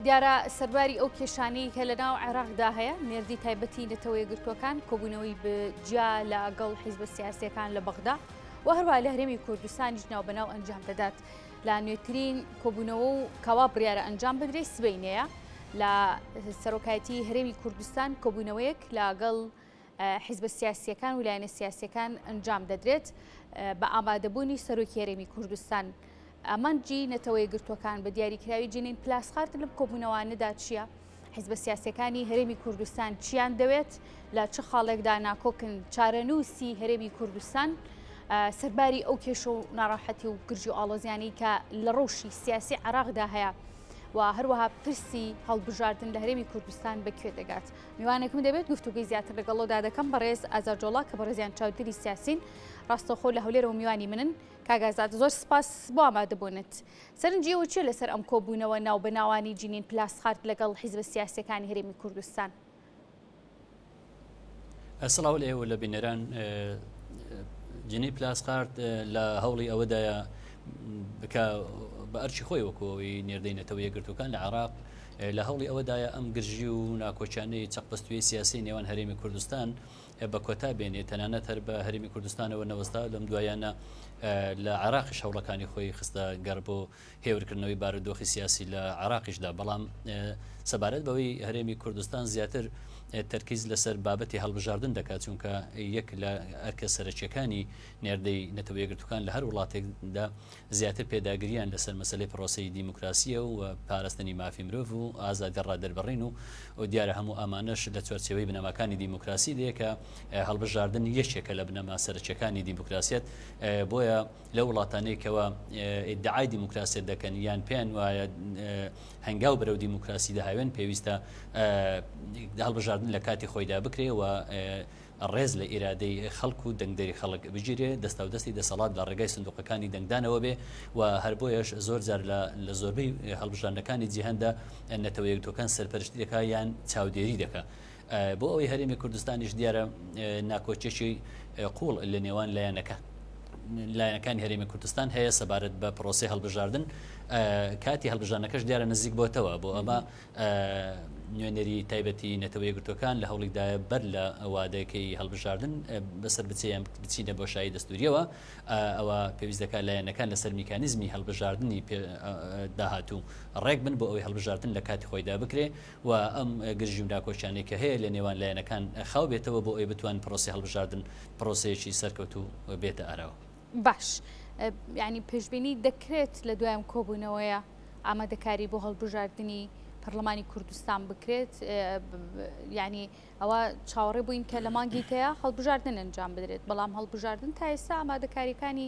دیارە سەرباری ئەو کێشانەی کە لە ناو عێراقدا هەیە مێردی تایبەتی نەتەوەیە گرتوەکان کۆبوونەوەی بجیا لەگەڵ حیزبە سیاسیەکان لە بەغدا و هەروە لە هەرێمی کوردستانیش ناوبەناو ئەنجام دەدات لە نوێترین کۆبوونەوە و کەوا بڕیارە ئەنجام بدرێت سبەینەیە لە سەرۆکایەتی هەرێمی کوردستان کۆبوونەوەیەک لەگەڵ حیزبە سیاسیەکان و لایەنە سیاسیەکان ئەنجام دەدرێت بە ئامادەبوونی سەرۆکی هەرێمی کوردستان. ئەمانجی نەتەوەی گرتوەکان بە دیاریکراوی جنین پلاسخارت لەم کۆبوونەوانەدا چییە؟ حیزبە سیاسیەکانی هەرێمی کوردستان چیان دەوێت لە چه خاڵێکدا ناکۆکن چارەنووسی هەرێمی کوردستان سەرباری ئەو کێشە و ناڕاحەتی و گرژی و ئاڵۆزیانەی کە لە ڕۆژی سیاسی عێراقدا هەیە و هەروەها پرسی هەڵبژاردن لە هەرێمی کوردستان بەکوێ دەگات. میوانێکم دەبێت گفتوگوی زیاتر لەگەڵەوەدا دەکەم بەڕێز ئازاد جۆڵا کە بەڕێزیان چاودێری سیاسین ڕاستەوخۆ لە هەولێرەوە میوانی منن. کاگازات زۆر سپاس بۆ ئامادەبوونت. سەرنجیەوە چێ لەسەر ئەم کۆبوونەوە ناوبەناوانی جنین پلاسخارت لەگەڵ حیزبە سیاسیەکانی هەرێمی کوردستان؟ ئەسڵاو لێوە لە بینەران جنین پلاسخارت لە هەوڵی ئەوەدایە بکە بە ئەرچی خۆی وەکۆی نێردەی نەتەوەیە گرتوەکان لە عێراق لە هەوڵی ئەوەدایە ئەم گرژی و ناکۆچانەی چەقپەستوی سیاسی نێوان هەرێمی کوردستان بە کۆتا بێنێت تەنانەت هەر بە هەرێمی کوردستانەوە نەوەستا لەم دوایانە لە عێراقیش هەوڵەکانی خۆی خستە گەڕ بۆ هێورکردنەوەی بارودۆخی سیاسی لە عێراقیشدا، بەڵام سەبارەت بەوەی هەرێمی کوردستان زیاتر تەرکیز لەسەر بابەتی هەڵبژاردن دەکات، چونکە یەک لە ئەرکە سەرچیەکانی نێردەی نەتەوەیە گرتوەکان لە هەر وڵاتێکدا زیاتر پێداگریان لەسەر مەسەلەی پرۆسەی دیموکراسیە و پاراستنی مافی مرۆڤ و ئازادی ڕادەربڕین و دیارە هەموو ئامانەش لە چوارچێوەی بنەماکانی دیموکراسی دەیە هەڵبژاردن یەکێکە لە بنەما سەرچیەکانی دیموکراسیەت. بۆیە لە وڵاتانەیەکەوە ئیدعای دیموکراسیەت دەکەن یان پێیان وایە هەنگاو بەرەو دیموکراسی داهاوێن پێویستە هەڵبژاردن لە کاتی خۆیدا بکرێ و ڕێز لە ئیرادەی خەڵک و دەنگدەری خەڵک بگیرێ، دەستا و دەستی دەسەڵات لە ڕێگای سندوقەکانی دەنگدانەوە بێ و هەر بۆیەش زۆر جار لە زۆربەی هەڵبژاردنەکانی جیهاندا نەتەوەیە گرتوەکان سەرپەرشتی دەکات یان چاودێری دەکات. بۆ ئەوەی هەرێمی کوردستانیش دیارە ناکۆچێکی قوڵ لە نێوان لایەنەکانی هەرێمی کوردستان هەیە سەبارەت بە پرۆسی هەڵبژاردن. کاتی هەڵبژاردنەکەش دیارە نزیک بۆتەوە بۆ ئەمە نوێنەری تایبەتی نەتەوەیە گرتوەکان لە هەوڵیدایە بەر لە ئەوادەکەی هەڵبژاردن بەسەر بچینە بۆ شایی دەستوریەوە. ئەوە پێویست دەکات لایەنەکان لەسەر میکانیزمی هەڵبژاردننی داهاتوو ڕێک بن بۆ ئەوەی هەڵبژاردن لە کاتی خۆیدا بکرێ و ئەم گرژی و ناکۆچانەی کە هەیە لە نێوان لایەنەکان خاو بێتەوە بۆ ئەوەی بتوان پرۆسی هەڵبژاردن پرۆسەیەکی سەرکەوتوو بێتە ئاراوە. باش، ینی پێشبینی دەکرێت لە دوایم کۆبوونەوەیە ئامادەکاری بۆ هەڵبژاردننی پەرلەمانی کوردستان بکرێت، ینی ئەوە چاوەڕێ بووین کە لە مانگی تەیە هەڵبژاردن ئەنجام بدرێت، بەڵام هەڵبژاردن تا ئێستا ئامادەکاریەکانی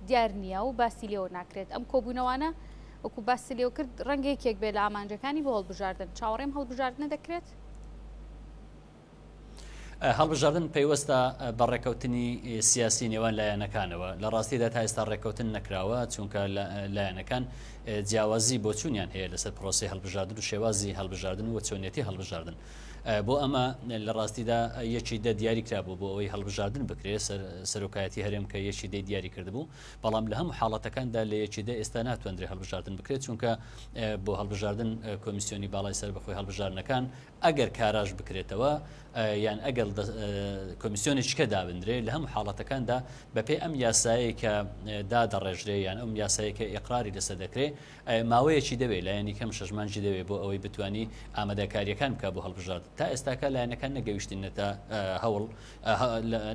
دیار نییە و باسی لێوە ناکرێت. ئەم کۆبوونەوانە وەکو باسی لێو کرد ڕەنگەیەکێک بێت لە ئامانجەکانی بۆ هەڵبژاردن. چاوەڕێم هەڵبژاردنە دەکرێت؟ هەڵبژاردن پەیوەستە بە ڕێکەوتنی سیاسی نێوان لایەنەکانەوە. لە ڕاستیدا تا ئێستا ڕێکەوتن نەکراوە، چونکە لایەنەکان جیاوازی بۆ چوونیان هەیە لەسەر پرۆسی هەڵبژاردن و شێوازی هەڵبژاردن و چۆنیەتی هەڵبژاردن. بۆ ئەمە لە ڕاستیدا یەکی دە دیاری کرابوو بۆ ئەوەی هەڵبژاردن بکرێت. سەرۆکایەتی هەرێم کە یەکی دەی دیاری کردبوو، بەڵام لە هەموو حاڵەتەکاندا لە یەکی دە ئێستا ناتوانرێت هەڵبژاردن بکرێت، چونکە بۆ هەڵبژاردن کۆمیسیۆنی باڵای سەر بەخۆی هەڵبژاردنەکان ئەگەر کاراژ بکرێتەوە یان ئەگەر کۆمیسیۆنی چکە دابدرێ لە هەموو حاڵەتەکاندا بەپێی ئەم یاسایی کە دادەڕێژرێ یان ئەم یاسایی کە ئیقراری لەسەر دەکرێت ماوەیەکی دەوێت لایەنی کەم شەژمانجی دەوێت بۆ ئەوەی بتوانی ئامادەکاریەکان بکە بۆ هەڵبژاردن. تا ئێستاکە لایەنەکان نەگەویشتنێتە هەوڵ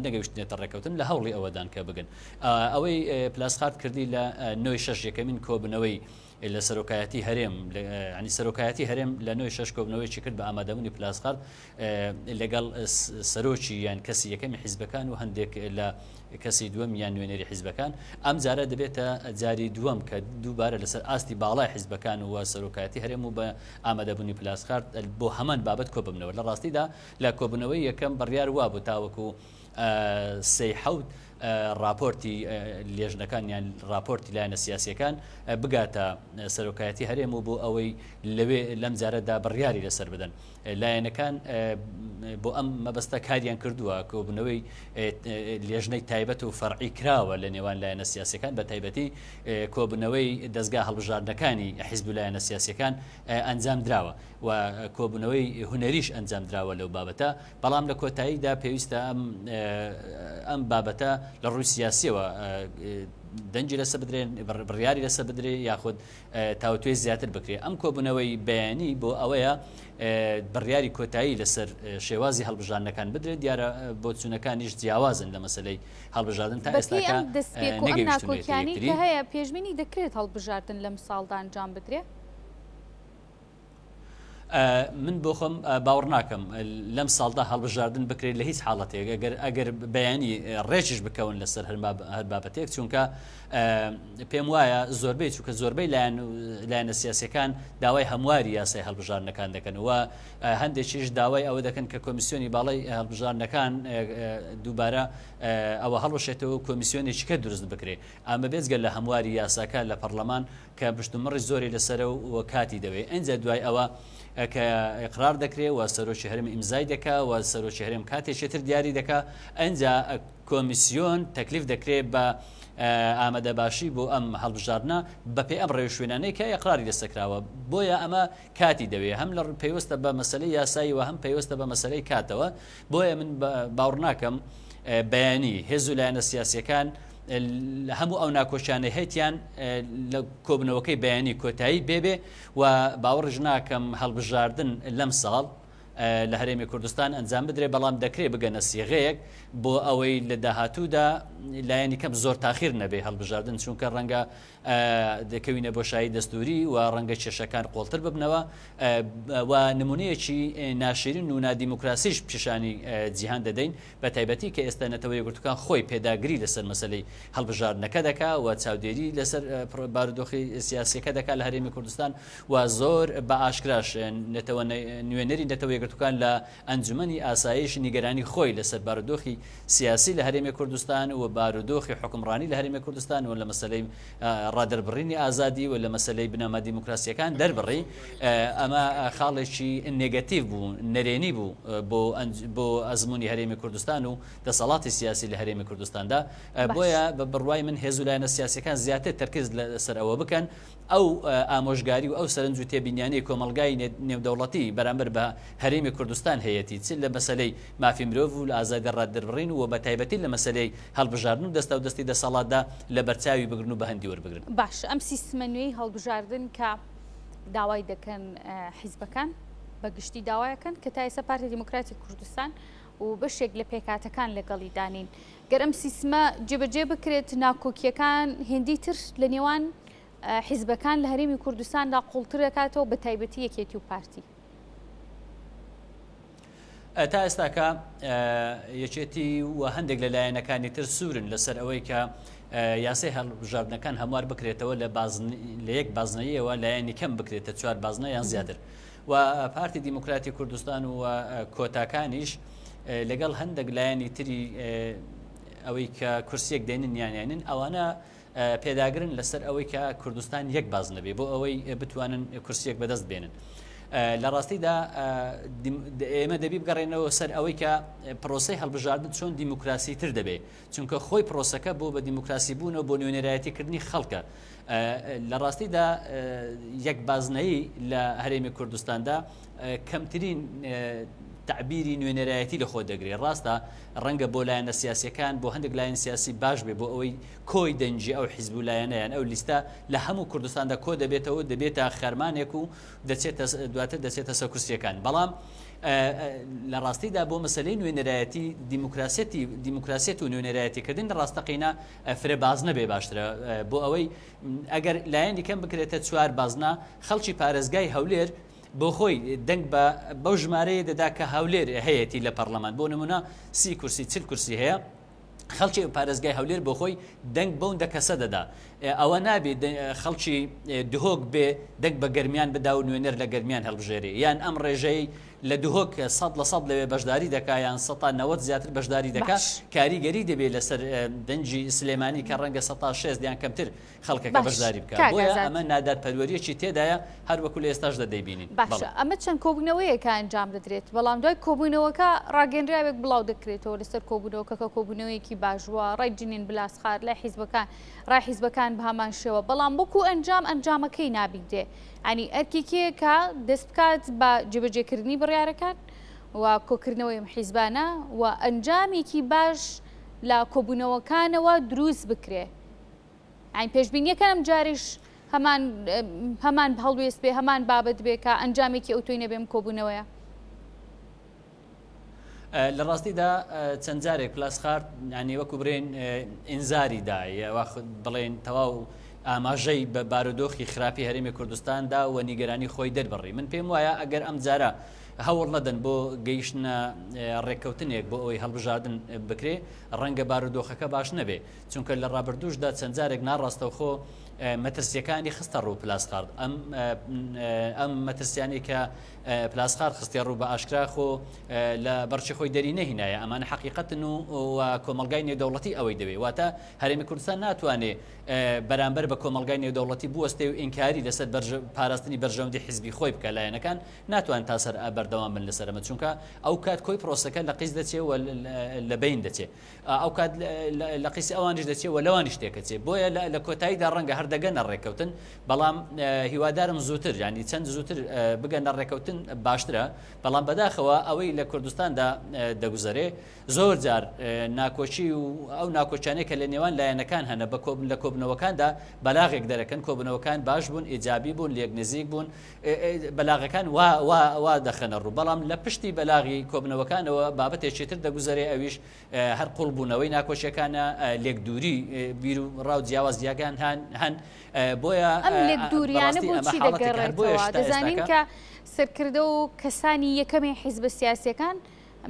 نەگەویشتنێتە ڕێکەوتن لە هەوڵی ئەوەدان کە بگەن. ئەوەی پلاسخارت کردی لە 9/6 یەکەمین کۆبنەوەی لە سەرۆکایەتی هەرێم، ینی سەرۆکایەتی هەرێم لە 9/6 کۆبنەوەیکی کرد بە ئامادەبوونی پلاسخارت لەگەڵ سەرۆکی یان کەسی یەکەمی حیزبەکان و هەندێک لە کەسی دووەم یان نوێنەری حیزبەکان. ئەم جارە دەبێتە جاری دووەم کە دووبارە لەسەر ئاستی باڵای حیزبەکان و سەرۆکایەتی هەرێم و بە ئامادەبوونی پلاسخارت بۆ هەمان بابەت کۆبنەوە. لە ڕاستیدا لە کۆبنەوەی یەکەم بڕیار وا بوو تاوەکو 3/7 راپۆرتی لێژنەکان یان راپۆرتی لایەنە سیاسیەکان بگاتە سەرۆکایەتی هەرێم و بۆ ئەوەی لەوێ لەم جارەدا بڕیاری لەسەر بدەن لایەنەکان بۆ ئەم مەبەستە کاریان کردووە کۆبوونەوەی لێژنەی تایبەت و فەرعی کراوە لە نێوان لایەنە سیاسیەکان بە تایبەتی کۆبوونەوەی دەستگا هەڵبژاردنەکانی حیزب و لایەنە سیاسیەکان ئەنجام دراوە و کۆبوونەوەی هونەریش ئەنجام دراوە لەو بابەتە بەڵام لە کۆتاییدا پێویستە ئەم بابەتە لە ڕووی سیاسیەوە دەنجی لەسەر بدرێن بڕیاری لەسەر بدرێ یاخود تاوتوێ زیاتر بکرێ ئەم کۆبوونەوەی بەیانی بۆ ئەوەیە بڕیاری کۆتایی لەسەر شێوازی هەڵبژاردنەکان بدرێت دیارە بۆ چوونەکانیش جیاوازن لە مەسلەی هەڵبژاردن تا ئێستاکە ناکۆکیانی کە هەیە پێشبینی دەکرێت هەڵبژاردن لەم ساڵدا ئەنجام بدرێ من بۆ خۆم باوەڕ ناکەم لەم ساڵدا هەڵبژاردن بکرێت لە هیچ حاڵەتێک ئەگەر بەیانی ڕێژش بکەون لەسەر هەر بابەتێک چونکە پێم وایە زۆربەی چونکە زۆربەی لایەنە سیاسیەکان داوای هەمواری یاسای هەڵبژاردنەکان دەکەن و هەندێکیش داوای ئەوە دەکەن کە کۆمیسیۆنی باڵای هەڵبژاردنەکان دووبارە ئەوە هەڵوەشێتەوە کۆمیسیۆنێکی کە دروست بکرێت ئەمە بێزگە لە هەمواری یاساکە لە پەرلەمان کە پشتومڕی زۆری لەسەرە و کاتی دەوێت ئەنجا دوای ئەوە کە ئقرار دەکرێت و سەرۆکی هەرێم ئیمزای دەکا و سەرۆکی هەرێم کاتێکێتر دیاری دەکا ئەنجا کۆمیسیۆن تەکلیف دەکرێت بە ئامادەباشی بۆ ئەم هەڵبژاردنە بەپێ ئەم ڕێو شوێنانەی کە ئقراری دەسەکراوە بۆیە ئەمە کاتی دەوێت هەم لە پێویستە بە مەسلەی یاسایی و هەم پێویستە بە مەسلەی کاتەوە بۆیە من باوەڕ ناکەم بەیانی هێز و لایەنە سیاسیەکان هەموو ئەو ناکۆشیانە هەیەیان لە کۆبنەوەکەی بەیانی کۆتایی بێبێ و باوەڕژ ناکەم هەڵبژاردن لەم ساڵ لە هەرێمی کوردستان ئەنجام بدرێ بەڵام دەکرێت بگەنە سیغەیەک بۆ ئەوەی لە داهاتوودا لایەنی کەم زۆر تاخیر نەبێ هەڵبژاردن چونکە ڕەنگە دەکەوینە بۆشایی دەستوری و ڕەنگە کێشەکان قۆڵتر ببنەوە و نمونەیەکی ناشرین و نادیموکراسیش پیشانی جیهان دەدەین بە تایبەتی کە ئێستا نەتەوەی یەکگرتوەکان خۆی پێداگری لەسەر مەسلەی هەڵبژاردنەکە دەکا و چاودێری لەسەر بارودۆخی سیاسیەکە دەکا لە هەرێمی کوردستان و زۆر بە ئاشکراش نوێنەری نەتەوەی یەکگرتوەکان لە ئەنجومەنی ئاسایش نیگەرانی خۆی لەسەر بارودۆخی سیاسی لە هەرێمی کوردستان و بارودۆخی حکومڕانی لە هەرێمی کوردستان و لە مەسلەی ڕادەربڕینی ئازادی و لە مەسلەی بنەما دیموکراسیەکان دەربڕی ئەمە خاڵێکی نێگەتیڤ بوو نەرێنی بوو بۆ ئەزمموی هەرێمی کوردستان و دەسەڵاتی سیاسی لە هەرێمی کوردستاندا بۆیە بە بڕوای من هێز و لایەنە سیاسیەکان زیاتر تەرکیز لەسەر ئەوە بکەن ئەو ئامۆژگاری و ئەو سەرنج و تێبینیانی کۆمەلگای نێودەوڵەتی بەرامبەر بە هەرێمی کوردستان هەیەی چ لە مەسلەی مافی مرۆڤ و لە ئازادی ڕادەربڕین و بە تایبەتی لە مەسلەی هەڵبژاردن و دەستە و دەستی دەسەڵاتدا لە بەرچاوی بگرن و بە هەندی وەربگرن باش ئەم سیستمە نوێی هەڵبژاردن کە داوای دەکەن حیزبەکان بەگشتی داوایەکەن کە تا ئێستا پارتی دیموکراتی کوردستان و بەشێک لە پێکاتەکان لەگەڵی دانین گەر ئەم سیستمە جێبەجێ بکرێت ناکۆکیەکان هێندی تر لە نێوان حیزبەکان لە هەرێمی کوردستاندا قوڵتر دەکاتەوە بە تایبەتی یەکێتی و پارتی تا ئێستاکە یەکێتی و هەندێک لە لایەنەکانی تر سوورن لەسەر ئەوەی کە یاسای هەڵبژاردنەکان هەموار بکرێتەوە لە یەک بازنەیەوە لایەنی کەم بکرێتە 4 بازنە یان زیاتر و پارتی دیموکراتی کوردستان و کۆتاکانیش لەگەڵ هەندێک لایەنی تری ئەوەی کە کورسیەک دێنن یانیانن ئەوانە پێداگرن لەسەر ئەوەی کە کوردستان یەک بازنە بێ بۆ ئەوەی بتوانن کورسیەک بەدەست بێنن لە ڕاستیدا ئێمە دەبی بگەڕێنەوە سەر ئەوەی کە پرۆسەی هەڵبژاردن چۆن دیموکراسی تر دەبێت چونکە خۆی پرۆسەکە بۆ بە دیموکراسی بوونەوە بۆ نوێنەرایەتیکردنی خەڵکە لە ڕاستیدا یەک بازنایی لە هەرێمی کوردستاندا کەمترین تعبیری نوێنەرایەتی لە خۆ دەگرێت ڕاستە ڕەنگە بۆ لایەنە سیاسیەکان بۆ هەندێک لایەن سیاسی باش بێ بۆ ئەوەی کۆی دەنجی ئەو حیزب و لایەنەیان ئەو لیستە لە هەموو کوردستاندا کۆ دەبێتەوە دەبێتە خەرمانێک و دواتر دەچێتە سەر کورسیەکان بەڵام لە ڕاستیدا بۆ مەسلەی نوێنەرایەتی دیموکراسیەت و نوێنەرایەتیکردن لە ڕاستەقینە فرێبازنە بێ باشترە بۆ ئەوەی ئەگەر لایەنی کەم بکرێتە 4 بازنە خەڵکی پارێزگای هەولێر بۆ خۆی دەنگ بەو ژمارەیە دەدا کە هەولێر هەیەی لە پەرلەمان بۆ نمونە 30 کورسی 40 کورسی هەیە خەڵکی پارێزگای هەولێر بۆ خۆی دەنگ بەوەندە کەسە دەدا ئەوە نابێت خەڵکی دهۆک بێ دەنگ بە گەرمیان بدا و نوێنەر لە گەرمیان هەڵبژێرێ یان ئەم ڕێژەی لە دهۆک 100% لەوێ بەشداری دەکا یان 90 زیاتر بەشداری دەکا کاریگەری دەبێت لەسەر دەنجی سلێمانی کە ڕەنگە 106 دیان کەمتر خەڵکەکە بەشداری بکات بۆیە ئەمە نادارپەروەریەکی تێدایە هەروەکو لە ئێستاش دەدەیبینین باشە ئەمە چەند کۆبوونەوەیەکە ئەنجام دەدرێت بەڵام دوای کۆبوونەوەکە ڕاگەنراوێک بڵاو دەکرێتەوە لەسەر کۆبوونەوەکە کە کۆبوونەوەیەکی باشوە ڕای جنین بلاسخار لە حیزبەکان ڕای حیزبەکان بە هەمان شێوە بەڵام وەکو ئەنجامەکەی نابیدێ ئەنی ئەرکێکەیەکە دەست بکات بە جێبەجێکردنی بڕیارەکان و کۆکردنەوەی حیزبانە و ئەنجامێکی باش لە کۆبوونەوەکانەوە دروست بکرێ ئەین پێشبینیەکە ئەم جاریش هەمان هەڵوێست بێ هەمان بابەت بێ کە ئەنجامێکی ئەوتۆی نەبێم کۆبوونەوەیە لە ڕاستیدا چەند جارێک پلاسخارد ینی وەکو برێن ئینزاری دایە بڵێن تەواو ئاماژەی بە بارودۆخی خراپی هەرێمی کوردستاندا و نیگەرانی خۆی دەربڕی من پێم وایە ئەگەر ئەم جارە هەوڵ نەدەن بۆ گەیشتنە ڕێککەوتنێک بۆ ئەوەی هەڵبژاردن بکرێ ڕەنگە بارودۆخەکە باش نەبێ چونکە لە ڕابردوشدا چەند جارێک ناڕاستەوخۆ مەترسیەکانی خستە ڕوو پلاسخارد ئەم مەترسیانی کە پلاسخارد خستی ڕوو بە ئاشکرا خۆ لە بەرچی خۆی دەری نەهینایە ئەمانە حەقیقەتن و کۆمەلگای نێودەوڵەتی ئەوەی دەوێت واتە هەرێمی کوردستان ناتوانێت بەرامبەر بە کۆمەلگای نێودەوڵەتی بوەستێ و ئینکاری لەسەر پاراستنی بەرژەوەندی حیزبی خۆی بکە لایەنەکان ناتوان تا سەر بەردەوام بن لەسەرمە چونکە ئەو کات کۆی پرۆسەکە لە قیس دەچێت و لە بین دەچێت ئەو کات لە قیسی ئەوانش دەچێت و لەوانی شتێکەچێت بۆیە لە کۆتاییدا ڕەنگە هەردەگەنە ڕێککەوتن بەڵام هیوادارم زووتر ینی چەند زووتر بگەنە ڕێککەوتن باشترە بەڵام بەداخەوە ئەوەی لە کوردستاندا دەگوزارێ زۆر جار ناکۆچی و ئەو ناکۆچانەیە کە لە نێوان لایەنەکان هەنە لە کۆبنەوەکاندا بەلاغێک دەرەکەن کۆبنەوەکان باش بوون ئیجابی بوون لێک نزیک بوون بەلاغەکان وا دەخەنە ڕوو بەڵام لە پشتی بەلاغی کۆبنەوەکانەوە بابەتێکی تر دەگوزارێ ئەویش هەر قوڵبوونەوەی ناکۆچیەکانە لێک دووری بیر و ڕاو جیاواز دیاگان هەن بۆیە ئەم لێک دووریانە بۆ چی دەگەڕێتەوە دەزانین کە سەرکردە و کەسانی یەکەمی حیزبە سیاسیەکان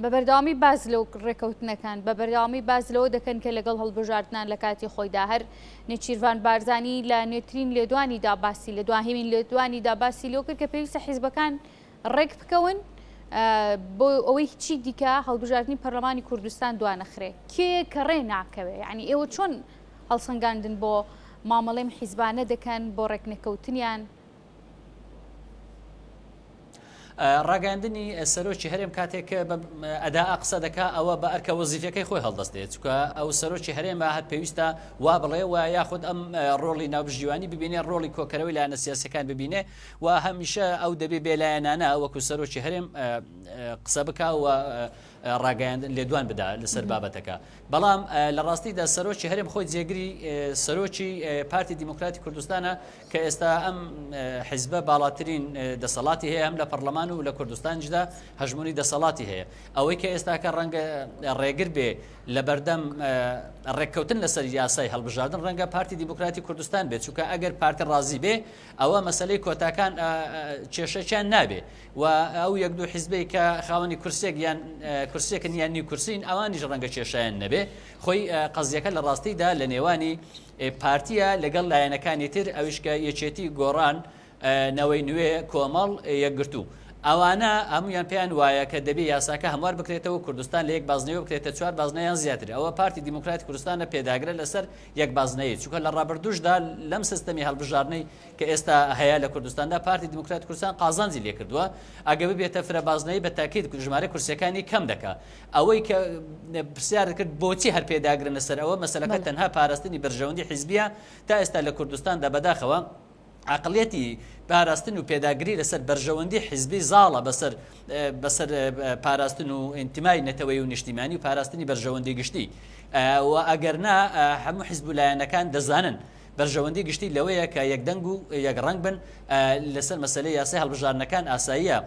بە بەردەوامی باز لەو ڕێکەوتنەکان بە بەردەوامی باز لەوە دەکەن کە لەگەڵ هەڵبژاردنان لە کاتی خۆیدا هەر نێچیروان بارزانی لە نوێترین لێدوانیدا باسی لە دوهەمین لێدوانیدا باسی لەوە کرد کە پێویستە حیزبەکان ڕێک بکەون بۆ ئەوەی هیچی دیکە هەڵبژاردننی پەرلەمانی کوردستان دوانەخرێ کێ کە ڕێ ناکەوێ یعنی ئێوە چۆن هەڵسەنگاندن بۆ مامەڵەیم حیزبانە دەکەن بۆ ڕێکنەکەوتنیان ڕاگەاندنی سەرۆکی هەرێم کاتێک ئەدا قسە دەکا ئەوە بە ئەرکە وەزیفەکەی خۆی هەڵدەستێت چکە ئەو سەرۆکی هەرێمە هەر پێویستە وا بڵێ و یاخود ئەم ڕۆڵی ناوبژیوانی ببینێ ڕۆڵی کۆکەرەوەی لایەنە سیاسەکان ببینێ و هەمیشە ئەو دەبێ بێلایەنانە وەکو سەرۆکی هەرێم قسە بکا و ڕاگەاندن لێدوان بدا لەسەر بابەتەکە بەڵام لە ڕاستیدا سەرۆکی هەرێم خۆی جێگری سەرۆکی پارتی دیموکراتی کوردستانە کە ئێستا ئەم حیزبە باڵاترین دەسەڵاتی هەیە هەم لە پەرلەمان و لە کوردستانجدا هەژمونی دەسەڵاتی هەیە ئەوەی کە ئێستاکە ڕەنگە ڕێگر بێ لە بەردەم ڕێککەوتن لەسەر یاسای هەڵبژاردن ڕەنگە پارتی دیموکراتی کوردستان بێت چونکە ئەگەر پارتی ڕازی بێ ئەوە مەسەلەی کۆتاکان کێشەیان نابێ و ئەو یەک دوو حیزبەی کە خاوەنی کورسێک یان کورسێکن یان نی کورسین ئەوانیش ڕەنگە کێشەیان نەبێ خۆی قەزیەکە لە ڕاستیدا لە نێوانی پارتیە لەگەڵ لایەنەکانی تر ئەویشکە یەکێتی گۆڕان نەوەی نوێ کۆمەڵ یەکگرتو ئەوانە هەمویان پێیان وایە کە دەبێ یاساکە هەموار بکرێتەوە کوردستان لە یەک بازنەوە بکرێتە 4 بازنەیان زیاتر ئەوە پارتی دیموکراتی کوردستانە پێداگرە لەسەر یەک بازنەیە چونکە لە ڕابردوشدا لەم سیستەمی هەڵبژاردنەی کە ئێستا هەیە لە کوردستاندا پارتی دیموکراتی کوردستان قازانجی لێ کردووە ئەگە ببێتە فرە بازنەی بە تاکید ژمارە کورسەکانی کەم دەکا ئەوەی کە پرسیار کرد بۆچی هەر پێداگرن لەسەر ئەوە مەسەلەکە تەنها پاراستنی بەرژەوەندی حیزبیە تا ئێستا لە کوردستاندا بەداخەوە عقلێتی پاراستن و پێداگری لەسەر بەرژەوەندی حیزبی زاڵە بەسەر پاراستن و ئینتیمای نەتەوەی و نیشتیمانی و پاراستنی بەرژەوەندی گشتی و ئەگەرنا هەموو حیزب و لایەنەکان دەزانن بەرژەوەندی گشتی لەوەیە کە یەکدەنگ و یەک ڕنگ بن لەسەر مەسەلەی یاسای هەڵبژاردنەکان ئاساییە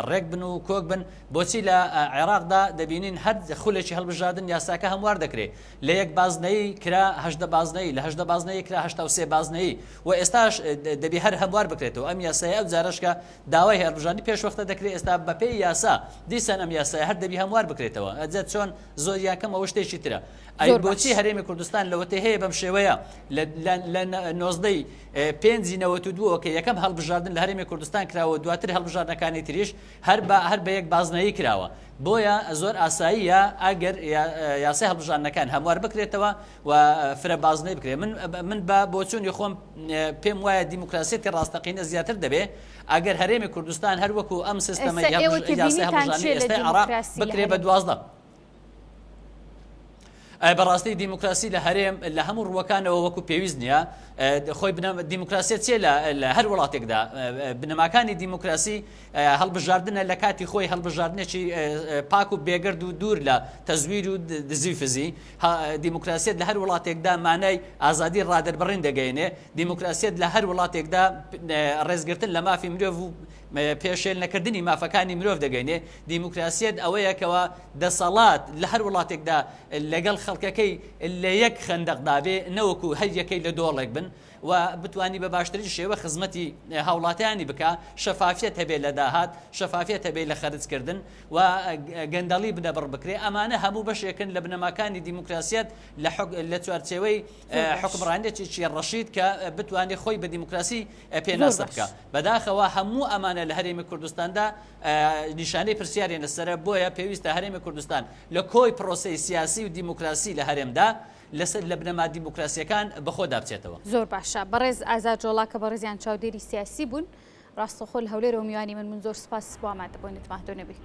ڕێک بن و کۆک بن بۆچی لە عێراقدا دەبینین هەر خولێکی هەڵبژاردن یاساکە هەموار دەکرێت لە یەک بازنەی کرا هەشدە بازنەی لە هەشدە بازنەی کرا هەشتا و سێ بازنەی و ئێستاش دەبی هەر هەموار بکرێتەوە ئەم یاسای ئەو جارشکە داوای هەڵبژاردننی پێشوەختە دەکرێت ئێستا بەپێی یاسا دیسان ئەم یاسای هەر دەبی هەموار بکرێتەوە ئەجێت چۆن زۆریاکەم ئەوە شتێکی ترە ئەی بۆچی هەرێمی کوردستان لەوەتە هەیە بەم شێوەیە لە 19 پێنجی 92 کە یەکەم هەڵبژاردن لە هەرێمی کوردستان کراوە دواتر هەڵبژاردنەکانی تریش هەر بە یەک بازنەیی کراوە بۆیە زۆر ئاساییە ئەگەر یاسای هەڵبژاردنەکان هەموار بکرێتەوە و فرە بازنەی بکرێت من بە بۆچوونی خۆم پێم وایە دیموکراسیەتی ڕاستەقینە زیاتر دەبێ ئەگەر هەرێمی کوردستان هەروەکو ئەم سیستەمە یاسای هەڵبژاردنی ئێستای عێراق بکرێ بە 12 بەڕاستی دیموکراسی لە هەرێم لە هەموو ڕووەکانەوە وەکو پێویست نییە خۆی دیموکراسیت چێ لە هەر وڵاتێکدا بنەماکانی دیموکراسی هەڵبژاردنە لە کاتی خۆی هەڵبژاردنێکی پاک و بێگرد و دوور لە تەزویر و دزی فزی دیموکراسیت لە هەر وڵاتێکدا مانای ئازادی ڕادەربڕین دەگەینێ دیموکراسیت لە هەر وڵاتێکدا ڕێزگرتن لە مافی مرۆڤ و پێشێل نەکردنی مافەکانی مرۆڤ دەگەینێ دیموکراسیت ئەوەیەکەوە دەسەڵات لە هەر وڵاتێکدا لەگەڵ خەڵکەکەی لە یەک خەندەقدابێ نەوەکو هەر یەکەی لە دۆڵێک بن و بتوانی بە باشترین شێوە خزمەتی هاوڵاتیانی بکە شەفافیت هەبێ لە داهات شەفافیت هەبێ لە خەرجکردن و گەندەڵی بنەبڕ بکرێ ئەمانە هەموو بەشێکن لە بنەماکانی دیموکراسیت لە چوارچێوەی حکمڕانێکی ڕەشید کە بتوانێت خۆی بە دیموکراسی پێناسە بکە بەداخەوە هەموو ئەمانە لە هەرێمی کوردستاندا نیشانەی پرسیارێنە سەرە بۆیە پێویستە هەرێمی کوردستان لە کۆی پرۆسەی سیاسی و دیموکراسی لە هەرێمدا لەسەر لە بنەما دیموکراسیەکان بەخۆدا بچێتەوە زۆر باشە بەڕێز ئازاد جۆڵا کە بەڕێزیان چاودێری سیاسی بوون ڕاستەخۆ لە هەولێرەوە میوانی من زۆر سپاس بۆ ئامادەبوونیت ماهدۆ نەبی